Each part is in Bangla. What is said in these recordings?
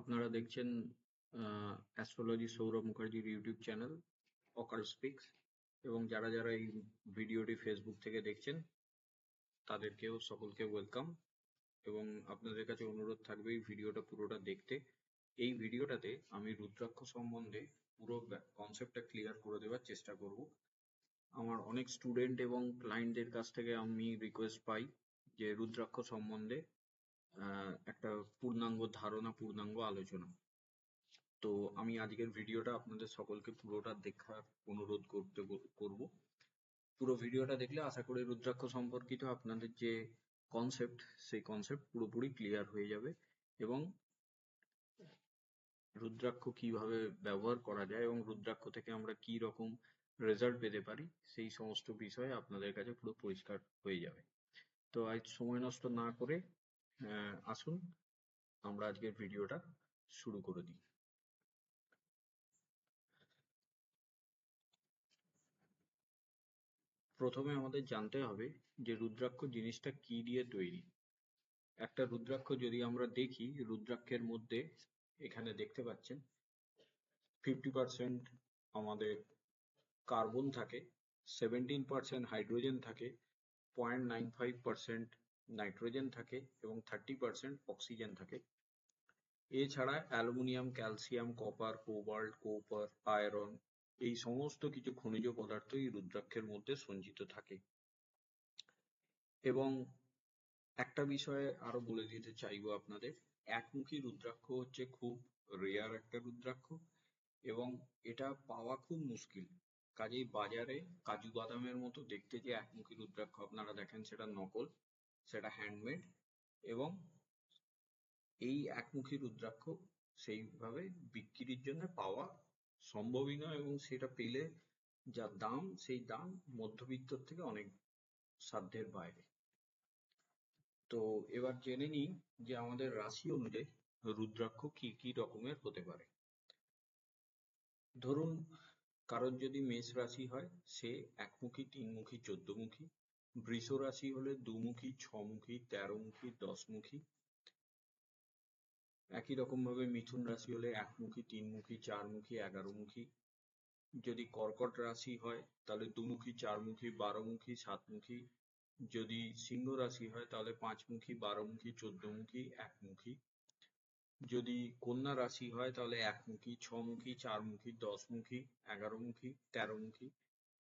আপনারা দেখছেন অ্যাস্ট্রোলজি সৌরভ মুখার্জির ইউটিউব চ্যানেল অকাল্ট স্পিক্স, এবং যারা যারা এই ভিডিওটি ফেসবুক থেকে দেখছেন তাদেরকেও সকলকে ওয়েলকাম। এবং আপনাদের কাছে অনুরোধ থাকবে এই ভিডিওটা পুরোটা দেখতে। এই ভিডিওটাতে আমি রুদ্রাক্ষ সম্বন্ধে পুরো কনসেপ্টটা ক্লিয়ার করে দেওয়ার চেষ্টা করব। আমার অনেক স্টুডেন্ট এবং ক্লায়েন্টদের কাছ থেকে আমি রিকোয়েস্ট পাই যে রুদ্রাক্ষ সম্বন্ধে একটা পূর্ণাঙ্গ ধারণা, পূর্ণাঙ্গ আলোচনা। তো আমি আজকের ভিডিওটা আপনাদের সকলকে পুরোটা দেখার অনুরোধ করব। পুরো ভিডিওটা দেখলে আশা করি রুদ্রাক্ষ সম্পর্কিত আপনাদের যে কনসেপ্ট, সেই কনসেপ্ট পুরোপুরি ক্লিয়ার হয়ে যাবে, এবং রুদ্রাক্ষ কিভাবে ব্যবহার করা যায় এবং রুদ্রাক্ষ থেকে আমরা কি রকম রেজাল্ট পেতে পারি সেই সমস্ত বিষয়ে আপনাদের কাছে পুরো পরিষ্কার হয়ে যাবে। তো আজ সময় নষ্ট না করে আসুন আমরা আজকের ভিডিওটা শুরু করে দিই। প্রথমে আমাদের জানতে হবে যে রুদ্রাক্ষ জিনিসটা কি দিয়ে তৈরি। একটা রুদ্রাক্ষ যদি আমরা দেখি, রুদ্রাক্ষের মধ্যে এখানে দেখতে পাচ্ছেন 50% আমাদের কার্বন থাকে, 17% হাইড্রোজেন থাকে, 0.95% নাইট্রোজেন থাকে এবং 30% অক্সিজেন থাকে। এছাড়া aluminium, calcium, copper, cobalt, copper, iron এই সমস্ত কিছু খনিজ পদার্থ এই রুদ্রাক্ষের মধ্যে সঞ্চিত থাকে। এবং একটা বিষয়ে আরো বলে দিতে চাইবো আপনাদের, একমুখী রুদ্রাক্ষ হচ্ছে খুব রেয়ার একটা রুদ্রাক্ষ এবং এটা পাওয়া খুব মুশকিল। কাজেই বাজারে কাজু বাদামের মতো দেখতে যে একমুখী রুদ্রাক্ষ আপনারা দেখেন, সেটা নকল, সেটা হ্যান্ডমেড। এবং এই একমুখী রুদ্রাক্ষ সেইভাবে বিক্রির জন্য পাওয়া সম্ভবই নয়, এবং সেটা পেলে যা দাম, সেই দাম মধ্যবিত্তর থেকে অনেক সাধ্যের বাইরে। তো এবার জেনে নিই যে আমাদের রাশি অনুযায়ী রুদ্রাক্ষ কি কি রকমের হতে পারে। ধরুন কারোর যদি মেষ রাশি হয়, সে একমুখী, তিনমুখী, 14মুখী। বৃষ রাশি হলে দুমুখী, ছমুখী, 13মুখী, 10মুখী। একই রকম ভাবে মিথুন রাশি হলে একমুখী, তিনমুখী, 4মুখী, 11মুখী। যদি কর্কট রাশি হয় তাহলে দুমুখী, 4মুখী, 12মুখী, 7মুখী। যদি সিংহ রাশি হয় তাহলে 5মুখী, 12মুখী, 14মুখী, 1মুখী। যদি কন্যা রাশি হয় তাহলে একমুখী, 6মুখী, 4মুখী, 10মুখী, 11মুখী, 13মুখী।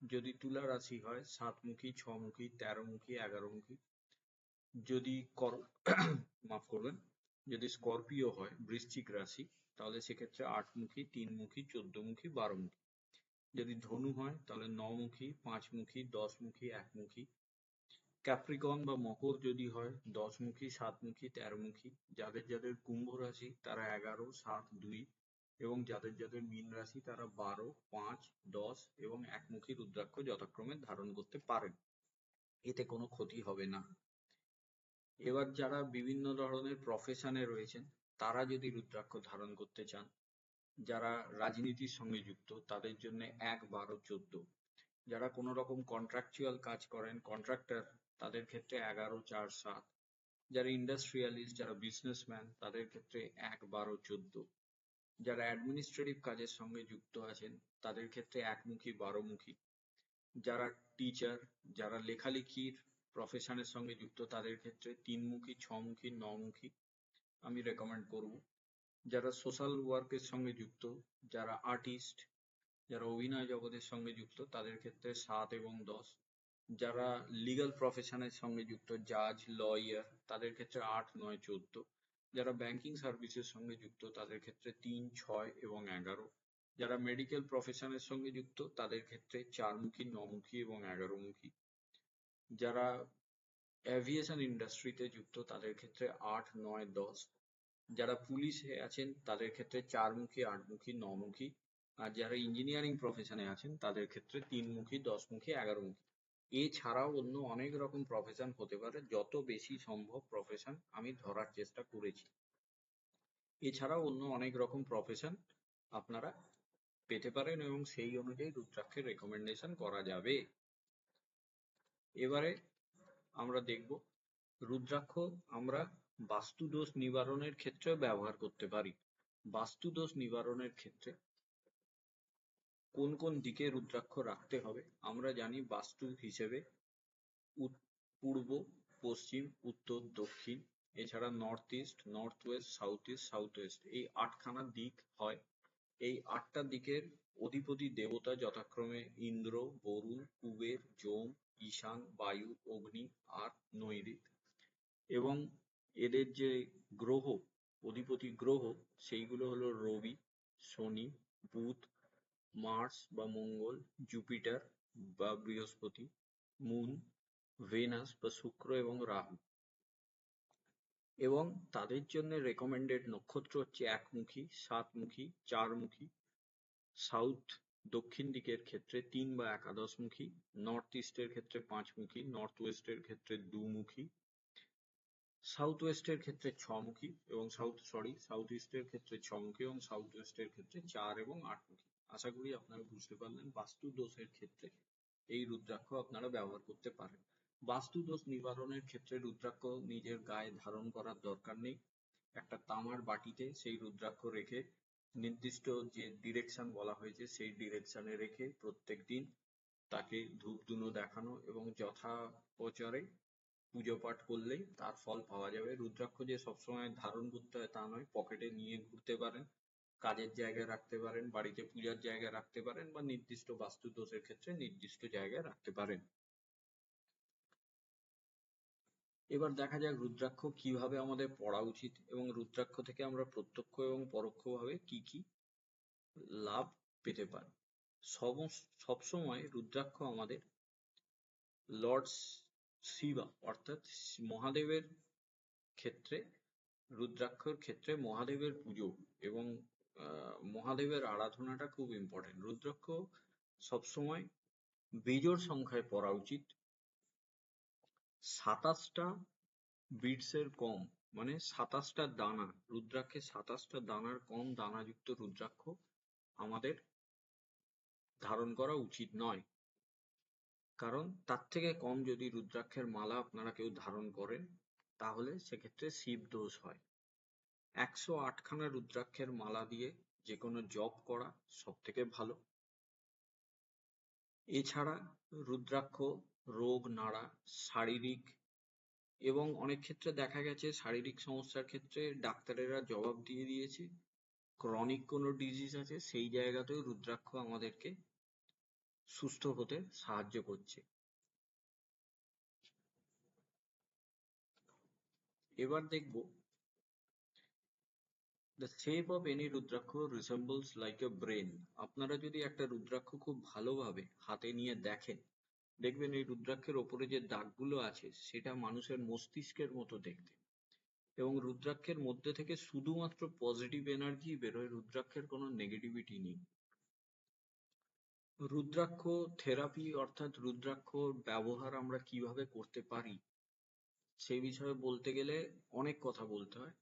যদি তুলা রাশি হয় 7মুখী, 6মুখী, 13মুখী, 11মুখী। যদি মাফ করবেন, যদি স্করপিও হয় বৃশ্চিক রাশি, তাহলে সেক্ষেত্রে 8মুখী, 3মুখী, 14মুখী, 12মুখী। যদি ধনু হয় তাহলে 9মুখী, 5মুখী, 10মুখী, 1মুখী। ক্যাপ্রিকন বা মকর যদি হয় 10মুখী, 7মুখী, 13মুখী। যাদের যাদের কুম্ভ রাশি তারা 11, 7, 2, এবং যাদের যাদের মীন রাশি তারা 12, 5, 10 এবং 1মুখী রুদ্রাক্ষ যথাক্রমে ধারণ করতে পারেন, এতে কোনো ক্ষতি হবে না। এবার যারা বিভিন্ন ধরনের প্রফেশনে রয়েছেন তারা যদি রুদ্রাক্ষ ধারণ করতে চান, যারা রাজনীতির সঙ্গে যুক্ত তাদের জন্য 1, 12, 14। যারা কোনো রকম কন্ট্রাকচুয়াল কাজ করেন, কন্ট্রাক্টর, তাদের ক্ষেত্রে 11, 4, 7। যারা ইন্ডাস্ট্রিয়ালিস্ট, যারা বিজনেসম্যান, তাদের ক্ষেত্রে 1, 12, 14। যারা অ্যাডমিনিস্ট্রেটিভ কাজের সঙ্গে যুক্ত আছেন তাদের ক্ষেত্রে একমুখী, 12মুখী। যারা টিচার, যারা লেখালেখির প্রফেশনের সঙ্গে যুক্ত তাদের ক্ষেত্রে 3মুখী, 6মুখী, 9মুখী আমি রেকমেন্ড করব। যারা সোশ্যাল ওয়ার্কের সঙ্গে যুক্ত, যারা আর্টিস্ট, যারা অভিনয় জগতের সঙ্গে যুক্ত তাদের ক্ষেত্রে 7 এবং 10। যারা লিগ্যাল প্রফেশনের সঙ্গে যুক্ত, জাজ, লয়ার, তাদের ক্ষেত্রে 8, 9, 14। যারা ব্যাংকিং সার্ভিসের সঙ্গে যুক্ত তাদের ক্ষেত্রে 3, 6 এবং 11। যারা মেডিকেল প্রফেশনের সঙ্গে যুক্ত তাদের ক্ষেত্রে 4মুখী, 9মুখী এবং 11মুখী। যারা অ্যাভিয়েশন ইন্ডাস্ট্রিতে যুক্ত তাদের ক্ষেত্রে 8, 9, 10। যারা পুলিশে আছেন তাদের ক্ষেত্রে 4মুখী, 8মুখী, 9মুখী। আর যারা ইঞ্জিনিয়ারিং প্রফেশনে আছেন তাদের ক্ষেত্রে 3মুখী, 10মুখী, 11মুখী। এছাড়াও অন্য অনেক রকম প্রফেশন হতে পারে, যত বেশি সম্ভব প্রফেশন আমি ধরার চেষ্টা করেছি। এছাড়াও অন্য অনেক রকম প্রফেশন আপনারা পেতে পারেন এবং সেই অনুযায়ী রুদ্রাক্ষের রেকমেন্ডেশন করা যাবে। এবারে আমরা দেখব রুদ্রাক্ষ আমরা বাস্তুদোষ নিবারণের ক্ষেত্রেও ব্যবহার করতে পারি। বাস্তুদোষ নিবারণের ক্ষেত্রে কোন কোন দিকে রুদ্রাক্ষ রাখতে হবে? আমরা জানি বাস্তু হিসেবে পূর্ব, পশ্চিম, উত্তর, দক্ষিণ, এছাড়া north east, north West, south West, এই 8খানা দিক হয়। এই 8টা দিকের অধিপতি দেবতা যথাক্রমে ইন্দ্র, বরুণ, কুবের, যম, ঈশান, বায়ু, অগ্নি আর নৈঋত। এবং এদের যে গ্রহ, অধিপতি গ্রহ, সেইগুলো হলো রবি, শনি, বুধ, মার্স বা মঙ্গল, জুপিটার বা বৃহস্পতি, মুন, ভেনাস বা শুক্র এবং রাহু। এবং তাদের জন্য রেকমেন্ডেড নক্ষত্র হচ্ছে একমুখী, সাতমুখী, চারমুখী, সাউথ দক্ষিণ দিকের ক্ষেত্রে 3 বা একাদশমুখী, নর্থ ইস্টের ক্ষেত্রে 5মুখী, নর্থ ওয়েস্টের ক্ষেত্রে 2মুখী, সাউথ ওয়েস্টের ক্ষেত্রে 6মুখী এবং সাউথ ইস্টের ক্ষেত্রে 6মুখী এবং সাউথ ওয়েস্টের ক্ষেত্রে 4 এবং 8মুখী। আশা করি আপনারা বুঝতে পারলেন বাস্তু দোষের ক্ষেত্রে এই রুদ্রাক্ষ আপনারা ব্যবহার করতে পারেন। বাস্তু দোষ নিবারণের ক্ষেত্রে রুদ্রাক্ষ নিজের গায়ে ধারণ করার দরকার নেই। একটা তামার বাটিতে সেই রুদ্রাক্ষ রেখে নির্দিষ্ট যে ডিরেকশন বলা হয়েছে সেই ডিরেকশনে রেখে প্রত্যেকদিন তাকে ধূপ ধুনো দেখানো এবং যথাপ্রচারে পুজো পাঠ করলেই তার ফল পাওয়া যাবে। রুদ্রাক্ষ যে সবসময় ধারণ করতে হয় তা নয়, পকেটে নিয়ে ঘুরতে পারেন, কাজের জায়গায় রাখতে পারেন, বাড়িতে পূজার জায়গায় রাখতে পারেন বা নির্দিষ্ট বাস্তু দোষের ক্ষেত্রে নির্দিষ্ট জায়গায় রাখতে পারেন। এবার দেখা যাক রুদ্রাক্ষ কিভাবে আমাদের পড়া উচিত এবং রুদ্রাক্ষ থেকে আমরা প্রত্যক্ষ এবং পরোক্ষভাবে কি কি লাভ পেতে পারি। সবসময় রুদ্রাক্ষ আমাদের লর্ড শিবা অর্থাৎ মহাদেবের ক্ষেত্রে, রুদ্রাক্ষর ক্ষেত্রে মহাদেবের পুজো এবং মহাদেবের আরাধনাটা খুব ইম্পর্টেন্ট। রুদ্রাক্ষ সবসময় বেজোড় সংখ্যায় পড়া উচিত। 27টা বিটসের কম, মানে 27টা দানা, রুদ্রাক্ষে 27টা দানার কম দানাযুক্ত রুদ্রাক্ষ আমাদের ধারণ করা উচিত নয়। কারণ তার থেকে কম যদি রুদ্রাক্ষের মালা আপনারা কেউ ধারণ করেন তাহলে সেক্ষেত্রে শিব দোষ হয়। 108খানা রুদ্রাক্ষের মালা দিয়ে যে কোনো জপ করা সব থেকে ভালো। এছাড়া রুদ্রাক্ষ রোগ নাড়া, শারীরিক এবং অনেক ক্ষেত্রে দেখা গেছে শারীরিক সমস্যার ক্ষেত্রে ডাক্তারেরা জবাব দিয়ে দিয়েছে ক্রনিক কোনো ডিজিজ আছে সেই জায়গাতেও রুদ্রাক্ষ আমাদেরকে সুস্থ হতে সাহায্য করছে। এবার দেখব The shape of any rudraksha resembles like a brain. আপনারা যদি একটা রুদ্রাক্ষ খুব ভালোভাবে হাতে নিয়ে দেখেন, দেখবেন এই রুদ্রাক্ষের ওপরে যে দাগগুলো আছে সেটা মানুষের মস্তিষ্কের মতো দেখতে। এবং রুদ্রাক্ষের মধ্যে থেকে শুধুমাত্র পজিটিভ এনার্জি বেরোয়, রুদ্রাক্ষের কোনো নেগেটিভিটি নেই। রুদ্রাক্ষ থেরাপি অর্থাৎ রুদ্রাক্ষ ব্যবহার আমরা কিভাবে করতে পারি সেই বিষয়ে বলতে গেলে অনেক কথা বলতে হয়।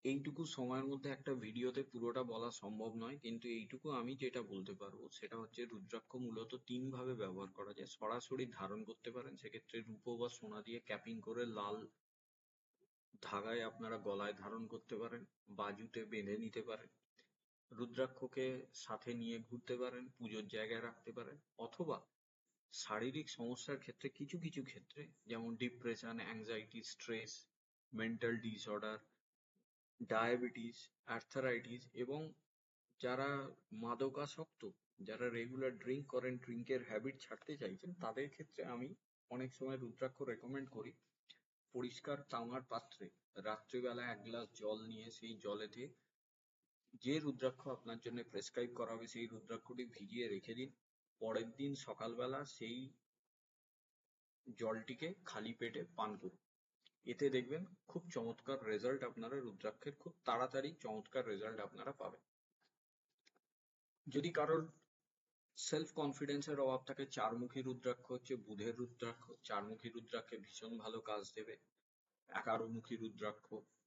এইটুকু সময়ের মধ্যে একটা ভিডিওতে পুরোটা বলা সম্ভব নয়, কিন্তু এইটুকু আমি যেটা বলতে পারবো সেটা হচ্ছে রুদ্রাক্ষ মূলত 3ভাবে ব্যবহার করা যায়। সরাসরি ধারণ করতে পারেন, সেক্ষেত্রে রূপো বা সোনা দিয়ে ক্যাপিং করে লাল ধাগায় আপনারা গলায় ধারণ করতে পারেন, বাজুতে বেঁধে নিতে পারেন, রুদ্রাক্ষকে সাথে নিয়ে ঘুরতে পারেন, পুজোর জায়গায় রাখতে পারেন, অথবা শারীরিক সমস্যার ক্ষেত্রে কিছু কিছু ক্ষেত্রে যেমন depression, anxiety, stress, mental disorder, diabetes, arthritis এবং যারা মাদকাসক্ত, যারা রেগুলার ড্রিঙ্ক করেন, ড্রিঙ্কের হ্যাবিট ছাড়তে চাইছেন, তাদের ক্ষেত্রে আমি অনেক সময় রুদ্রাক্ষ রেকমেন্ড করি। পরিষ্কার তামার পাত্রে রাত্রিবেলা 1 গ্লাস জল নিয়ে সেই জলেতে যে রুদ্রাক্ষ আপনার জন্য প্রেসক্রাইব করা হবে সেই রুদ্রাক্ষটি ভিজিয়ে রেখে দিন। পরের দিন সকালবেলা সেই জলটিকে খালি পেটে পান করুন। এতে দেখবেন খুব চমৎকার রেজাল্ট, আপনারা রুদ্রাক্ষের খুব তাড়াতাড়ি চমৎকার রেজাল্ট আপনারা পাবেন। যদি কারোর সেলফ কনফিডেন্সের অভাব থাকে, 4মুখী রুদ্রাক্ষ হচ্ছে বুধের রুদ্রাক্ষ, 4মুখী রুদ্রাক্ষে ভীষণ ভালো কাজ দেবে। 11মুখী রুদ্রাক্ষ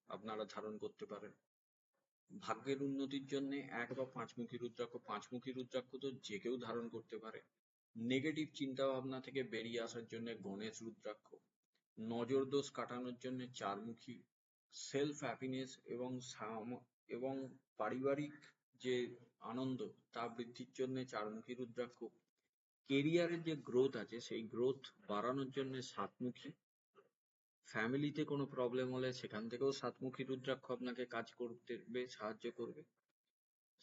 আপনারা ধারণ করতে পারেন। ভাগ্যের উন্নতির জন্য 1 বা 5মুখী রুদ্রাক্ষ, 5মুখী রুদ্রাক্ষ তো যে কেউ ধারণ করতে পারে। নেগেটিভ চিন্তা ভাবনা থেকে বেরিয়ে আসার জন্য গণেশ রুদ্রাক্ষ, নজর দোষ কাটানোর জন্য 4মুখী, সেলফ হ্যাপিনেস এবং এবং পারিবারিক যে আনন্দ তা বৃদ্ধির জন্য চারমুখী রুদ্রাক্ষ, কেরিয়ারের যে গ্রোথ আছে সেই গ্রোথ বাড়ানোর জন্য সাতমুখী, ফ্যামিলিতে কোনো প্রবলেম হলে সেখান থেকেও সাতমুখী রুদ্রাক্ষ আপনাকে কাজ করতে সাহায্য করবে,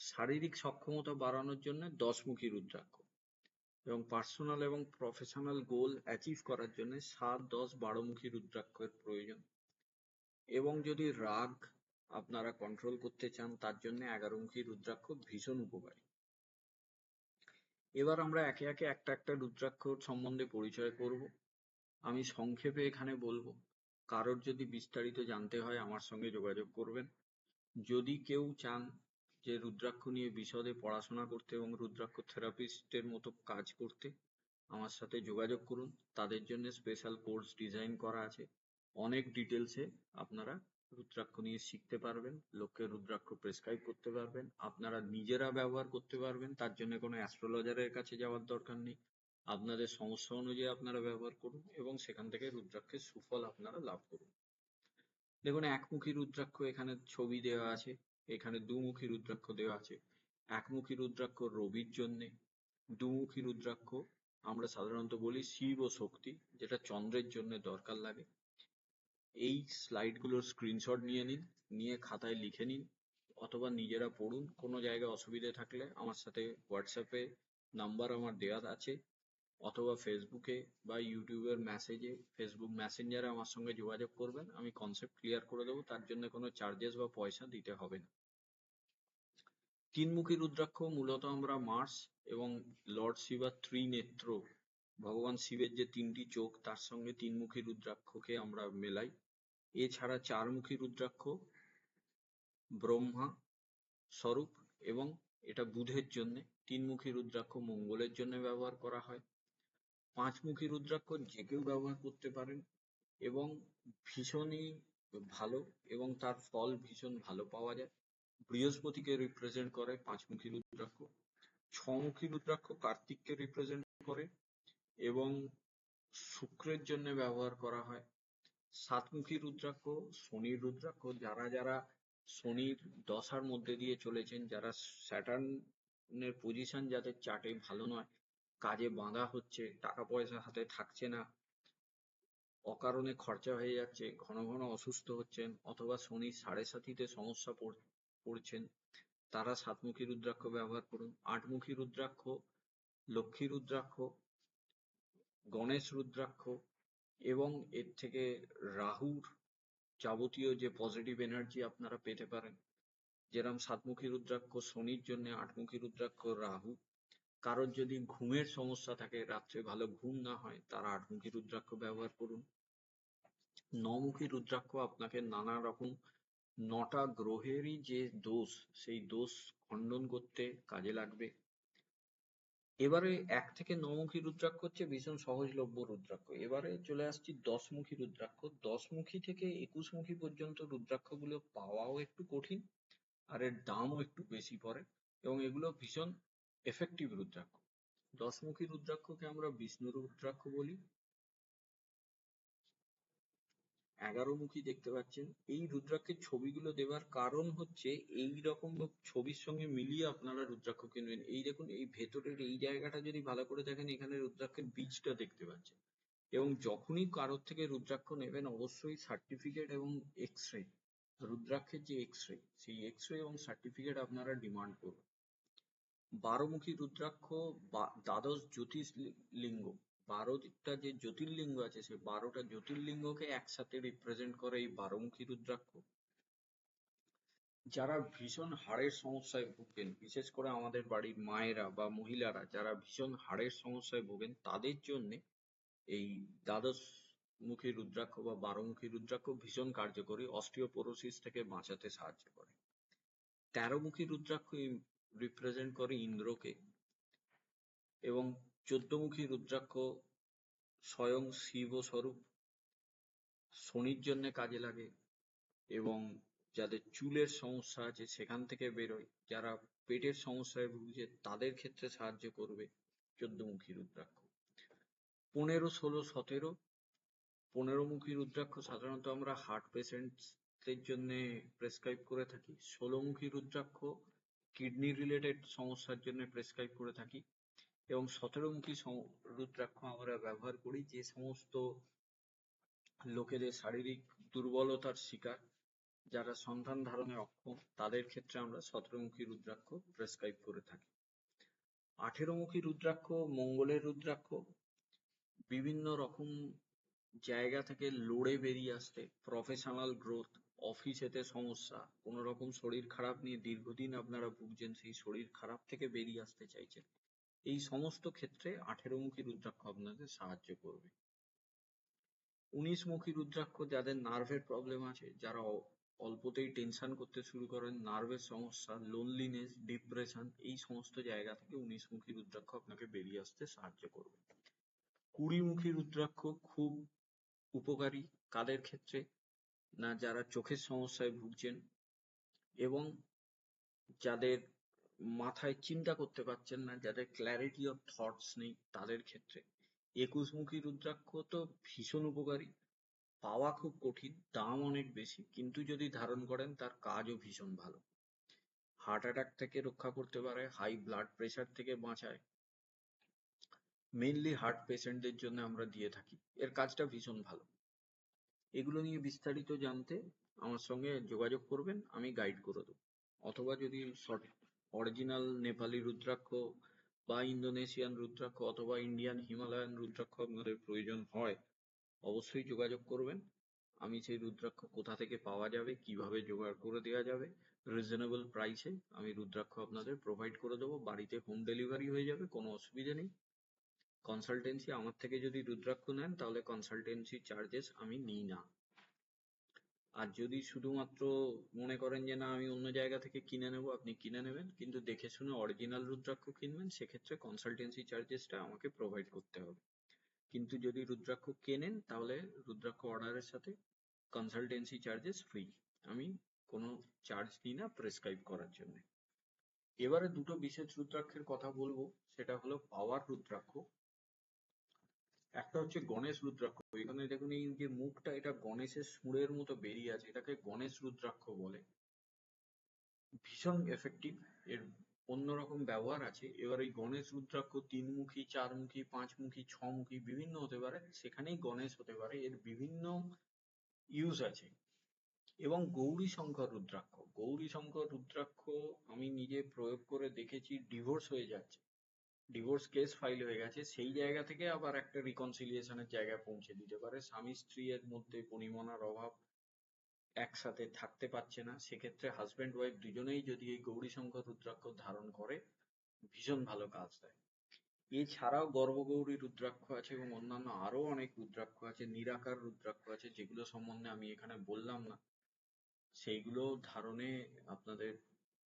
শারীরিক সক্ষমতা বাড়ানোর জন্য দশমুখী রুদ্রাক্ষ, এবং পার্সোনাল এবং প্রফেশনাল গোল অ্যাচিভ করার জন্য 7, 10, 12মুখী রুদ্রাক্ষের প্রয়োজন, এবং যদি রাগ আপনারা কন্ট্রোল করতে চান তার জন্য 11মুখী রুদ্রাক্ষ ভীষণ উপকারী। এবার আমরা একে একে একটা একটা রুদ্রাক্ষ সম্বন্ধে পরিচয় করব। আমি সংক্ষেপে এখানে বলবো, কারোর যদি বিস্তারিত জানতে হয় আমার সঙ্গে যোগাযোগ করবেন। যদি কেউ চান যে রুদ্রাক্ষ নিয়ে বিশদে পড়াশোনা করতে এবং রুদ্রাক্ষ থেরাপিস্টের মতো কাজ করতে, আমার সাথে যোগাযোগ করুন। তাদের জন্য স্পেশাল কোর্স ডিজাইন করা আছে। অনেক ডিটেলসে আপনারা রুদ্রাক্ষ নিয়ে শিখতে পারবেন, লোককে রুদ্রাক্ষ প্রেসক্রাইব করতে পারবেন, আপনারা নিজেরা ব্যবহার করতে পারবেন। তার জন্য কোনো অ্যাস্ট্রোলজারের কাছে যাওয়ার দরকার নেই। আপনাদের সমস্যা অনুযায়ী আপনারা ব্যবহার করুন এবং সেখান থেকে রুদ্রাক্ষের সুফল আপনারা লাভ করুন। দেখুন, একমুখী রুদ্রাক্ষ এখানে ছবি দেওয়া আছে, এখানে দুমুখী রুদ্রাক্ষ দেওয়া আছে। একমুখী রুদ্রাক্ষ রবির জন্যে, দুমুখী রুদ্রাক্ষ আমরা সাধারণত বলি শিব ও শক্তি, যেটা চন্দ্রের জন্য দরকার লাগে। এই স্লাইডগুলোর স্ক্রিনশট নিয়ে নিন, নিয়ে খাতায় লিখে নিন অথবা নিজেরা পড়ুন। কোনো জায়গায় অসুবিধে থাকলে আমার সাথে হোয়াটসঅ্যাপে নাম্বার আমার দেওয়া আছে, অথবা ফেসবুকে বা ইউটিউবের মেসেজে, ফেসবুক মেসেঞ্জারে আমার সঙ্গে যোগাযোগ করবেন। আমি কনসেপ্ট ক্লিয়ার করে দেবো, তার জন্য কোনো চার্জেস বা পয়সা দিতে হবে না। তিনমুখী রুদ্রাক্ষ মূলত আমরা মার্স এবং লর্ড শিবার ত্রিনেত্র, ভগবান শিবের যে তিনটি চোখ তার সঙ্গে তিনমুখী রুদ্রাক্ষকে আমরা মেলাই। এছাড়া চারমুখী রুদ্রাক্ষ ব্রহ্মা স্বরূপ এবং এটা বুধের জন্য, তিনমুখী রুদ্রাক্ষ মঙ্গলের জন্য ব্যবহার করা হয়। পাঁচমুখী রুদ্রাক্ষ যে কেউ ব্যবহার করতে পারেন এবং ভীষণই ভালো, এবং তার ফল ভীষণ ভালো পাওয়া যায়। বৃহস্পতিকে রিপ্রেজেন্ট করে পাঁচমুখী রুদ্রাক্ষ, ছমুখী রুদ্রাক্ষ কার্তিককে রিপ্রেজেন্ট করে এবং শুক্রের জন্য ব্যবহার করা হয়। সাতমুখী রুদ্রাক্ষ শনির রুদ্রাক্ষ, যারা যারা শনির দশার মধ্যে দিয়ে চলেছেন, যারা স্যাটার্নের পজিশন যাদের চার্টে ভালো নয়, কাজে বাঁধা হচ্ছে, টাকা পয়সা হাতে থাকছে না, অকারণে খরচা হয়ে যাচ্ছে, ঘন ঘন অসুস্থ হচ্ছেন, অথবা শনির সাড়ে সাথীতে সমস্যা পড়ছেন, তারা সাতমুখী রুদ্রাক্ষ ব্যবহার করুন। আটমুখী রুদ্রাক্ষ লক্ষ্মী রুদ্রাক্ষ, গণেশ রুদ্রাক্ষ এবং এর থেকে রাহুর যাবতীয় যে পজিটিভ এনার্জি আপনারা পেতে পারেন। যেরকম সাতমুখী রুদ্রাক্ষ শনির জন্য, আটমুখী রুদ্রাক্ষ রাহু। কারোর যদি ঘুমের সমস্যা থাকে, রাত্রে ভালো ঘুম না হয়, তারা আটমুখী রুদ্রাক্ষ ব্যবহার করুন। নমুখী রুদ্রাক্ষ আপনাকে নানা রকম 9টা গ্রহেরই যে দোষ, সেই দোষ খণ্ডন করতে কাজে লাগবে। এবারে 1 থেকে 9মুখী রুদ্রাক্ষ হচ্ছে ভীষণ সহজলভ্য রুদ্রাক্ষ। এবারে চলে আসছি দশমুখী রুদ্রাক্ষ। 10মুখী থেকে 21মুখী পর্যন্ত রুদ্রাক্ষগুলো পাওয়াও একটু কঠিন, আর এর দামও একটু বেশি পড়ে, এবং এগুলো ভীষণ এফেক্টিভ রুদ্রাক্ষ। দশমুখী রুদ্রাক্ষকে আমরা বিষ্ণু রুদ্রাক্ষ বলি। 11মুখী দেখতে পাচ্ছেন। এই রুদ্রাক্ষের ছবিগুলো দেওয়ার কারণ হচ্ছে এই রকম ছবির সঙ্গে মিলিয়ে আপনারা রুদ্রাক্ষ কিনবেন। এই দেখুন, এই ভেতরের এই জায়গাটা যদি ভালো করে দেখেন, এখানে রুদ্রাক্ষের বীজটা দেখতে পাচ্ছেন। এবং যখনই কারোর থেকে রুদ্রাক্ষ নেবেন, অবশ্যই সার্টিফিকেট এবং এক্স-রে, রুদ্রাক্ষের যে এক্স-রে, সেই এক্স-রে এবং সার্টিফিকেট আপনারা ডিমান্ড করুন। 12মুখী রুদ্রাক্ষ বা দ্বাদশ জ্যোতির্লিঙ্গ, 12টা যে জ্যোতির্লিঙ্গ আছে, সেই 12টা জ্যোতির্লিঙ্গকে একসাথে রিপ্রেজেন্ট করে এই 12মুখী রুদ্রাক্ষ। যারা ভীষণ হাড়ের সমস্যায় ভুগেন, বিশেষ করে আমাদের বাড়ির মায়েরা বা মহিলারা যারা ভীষণ হাড়ের সমস্যায় ভোগেন, তাদের জন্য এই দ্বাদশ মুখী রুদ্রাক্ষ বা 12মুখী রুদ্রাক্ষ ভীষণ কার্যকরী, অস্টিওপোরোসিস থেকে বাঁচাতে সাহায্য করে। 13মুখী রুদ্রাক্ষ রিপ্রেজেন্ট করে ইন্দ্রকে, এবং 14মুখী রুদ্রাক্ষ স্বয়ং শিব স্বরূপ, শনির জন্য কাজে লাগে, এবং যাদের চুলের সমস্যা আছে সেখান থেকে বেরোয়, যারা পেটের সমস্যায় ভুগছে তাদের ক্ষেত্রে সাহায্য করবে 14মুখী রুদ্রাক্ষ। 15, 16, 17, 15মুখী রুদ্রাক্ষ সাধারণত আমরা হার্ট পেশেন্টস স্বাস্থ্যের জন্য প্রেসক্রাইব করে থাকি। 16মুখী রুদ্রাক্ষ কিডনি রিলেটেড সমস্যার জন্য প্রেসক্রাইব করে থাকি এবং 17মুখী রুদ্রাক্ষ আমরা ব্যবহার করি যে সমস্ত লোকেদের শারীরিক দুর্বলতার শিকার, যারা সন্তান ধারণে অক্ষম, তাদের ক্ষেত্রে আমরা 17মুখী রুদ্রাক্ষ প্রেসক্রাইব করে থাকি। 18মুখী রুদ্রাক্ষ মঙ্গলের রুদ্রাক্ষ, বিভিন্ন রকম জায়গা থেকে লড়ে বেরিয়ে আসতে, প্রফেশনাল গ্রোথ, অফিসেতে সমস্যা, কোনো রকম শরীর খারাপ নিয়ে দীর্ঘদিন আপনারা ভুগছেন, সেই শরীর খারাপ থেকে বেরিয়ে আসতে চাইছেন, এই সমস্ত ক্ষেত্রে 18মুখী রুদ্রাক্ষ আপনাদের সাহায্য করবে। 19মুখী রুদ্রাক্ষ যাদের নার্ভের প্রবলেম আছে, যারা অল্পতেই টেনশন করতে শুরু করেন, নার্ভের সমস্যা, লোনলিনেস, ডিপ্রেশন, এই সমস্ত জায়গা থেকে 19মুখী রুদ্রাক্ষ আপনাকে বেরিয়ে আসতে সাহায্য করবে। 20মুখী রুদ্রাক্ষ খুব উপকারী কাদের ক্ষেত্রে না, যারা চোখের সমস্যায় ভুগছেন এবং যাদের মাথায় চিন্তা করতে পারছেন না, যাদের ক্ল্যারিটি অফ থটস নেই, তাদের ক্ষেত্রে। 21মুখী রুদ্রাক্ষ তো ভীষণ উপকারী, পাওয়া খুব কঠিন, দাম অনেক বেশি, কিন্তু যদি ধারণ করেন তার কাজও ভীষণ ভালো। হার্ট অ্যাটাক থেকে রক্ষা করতে পারে, হাই ব্লাড প্রেশার থেকে বাঁচায়, মেইনলি হার্ট পেশেন্টদের জন্য আমরা দিয়ে থাকি, এর কাজটা ভীষণ ভালো। এগুলো নিয়ে বিস্তারিত জানতে আমার সঙ্গে যোগাযোগ করবেন, আমি গাইড করে দেবো। অথবা যদি অরিজিনাল নেপালি রুদ্রাক্ষ বা ইন্দোনেশিয়ান রুদ্রাক্ষ অথবা ইন্ডিয়ান হিমালয়ান রুদ্রাক্ষ আপনাদের প্রয়োজন হয়, অবশ্যই যোগাযোগ করবেন। আমি সেই রুদ্রাক্ষ কোথা থেকে পাওয়া যাবে, কিভাবে জোগাড় করে দেওয়া যাবে, রিজনেবল প্রাইসে আমি রুদ্রাক্ষ আপনাদের প্রোভাইড করে দেবো। বাড়িতে হোম ডেলিভারি হয়ে যাবে, কোনো অসুবিধা নেই। কনসালটেন্সি আমার থেকে যদি রুদ্রাক্ষ নেন তাহলে কনসালটেন্সি চার্জেস আমি নিই না। আর যদি শুধুমাত্র মনে করেন যে না আমি অন্য জায়গা থেকে কিনে নেবো, আপনি কিনে নেবেন, কিন্তু দেখে শুনে অরিজিনাল রুদ্রাক্ষ কিনবেন, সেক্ষেত্রে কনসালটেন্সি চার্জেসটা আমাকে প্রোভাইড করতে হবে। কিন্তু যদি রুদ্রাক্ষ কেনেন তাহলে রুদ্রাক্ষ অর্ডারের সাথে কনসালটেন্সি চার্জেস ফ্রি, আমি কোনো চার্জ নিই না প্রেসক্রাইব করার জন্য। এবারে দুটো বিশেষ রুদ্রাক্ষের কথা বলবো, সেটা হলো পাওয়ার রুদ্রাক্ষ। একটা হচ্ছে গণেশ রুদ্রাক্ষ, এখানে দেখুন এই যে মুখটা, এটা গণেশের সুরের মতো বেরিয়ে আছে, এটাকে গণেশ রুদ্রাক্ষ বলে, ভীষণ এফেক্টিভ, এর অন্যরকম ব্যবহার আছে। এবার এই গণেশ রুদ্রাক্ষ 3মুখী, 4মুখী, 5মুখী, 6মুখী বিভিন্ন হতে পারে, সেখানেই গণেশ হতে পারে, এর বিভিন্ন ইউজ আছে। এবং গৌরী শঙ্কর রুদ্রাক্ষ, গৌরী শঙ্কর রুদ্রাক্ষ আমি নিজে প্রয়োগ করে দেখেছি, ডিভোর্স হয়ে যাচ্ছে, ডিভোর্স কেস ফাইল হয়ে গেছে, সেই জায়গা থেকে আবার একটা রিকনসিলিয়েশনের জায়গায় পৌঁছে দিতে পারে। স্বামী স্ত্রীর মধ্যে পরিমণার অভাব, একসাথে থাকতে পারছে না, সেক্ষেত্রে হাজবেন্ড ওয়াইফ দুজনেই যদি এই গৌরী শঙ্কর রুদ্রাক্ষ ধারণ করে ভীষণ ভালো কাজ দেয়। এছাড়াও গর্ভগৌরী রুদ্রাক্ষ আছে এবং অন্যান্য আরো অনেক রুদ্রাক্ষ আছে, নিরাকার রুদ্রাক্ষ আছে, যেগুলো সম্বন্ধে আমি এখানে বললাম না, সেইগুলো ধারণে আপনাদের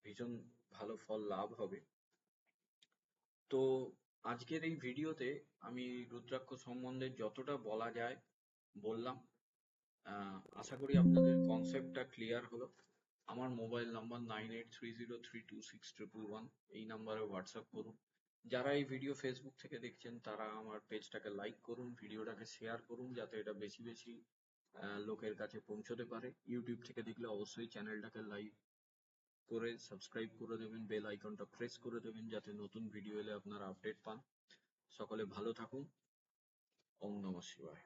ভীষণ ভালো ফল লাভ হবে। তো আজকের এই ভিডিওতে আমি রুদ্রাক্ষ সম্বন্ধে যতটা বলা যায় বললাম। আশা করি আপনাদের কনসেপ্টটা ক্লিয়ার হলো। আমার মোবাইল নাম্বার 9830326111, এই নাম্বারে হোয়াটসঅ্যাপ করুন। যারা এই ভিডিও ফেসবুক থেকে দেখছেন তারা আমার পেজটাকে লাইক করুন, ভিডিওটাকে শেয়ার করুন, যাতে এটা বেশি বেশি লোকের কাছে পৌঁছতে পারে। ইউটিউব থেকে দেখলে অবশ্যই চ্যানেলটাকে লাইক করে সাবস্ক্রাইব করে দেবেন, বেল আইকনটা প্রেস করে দেবেন, যাতে নতুন ভিডিও এলে আপনারা আপডেট পান। সকলে ভালো থাকুন। ওম নমঃ শিবায়।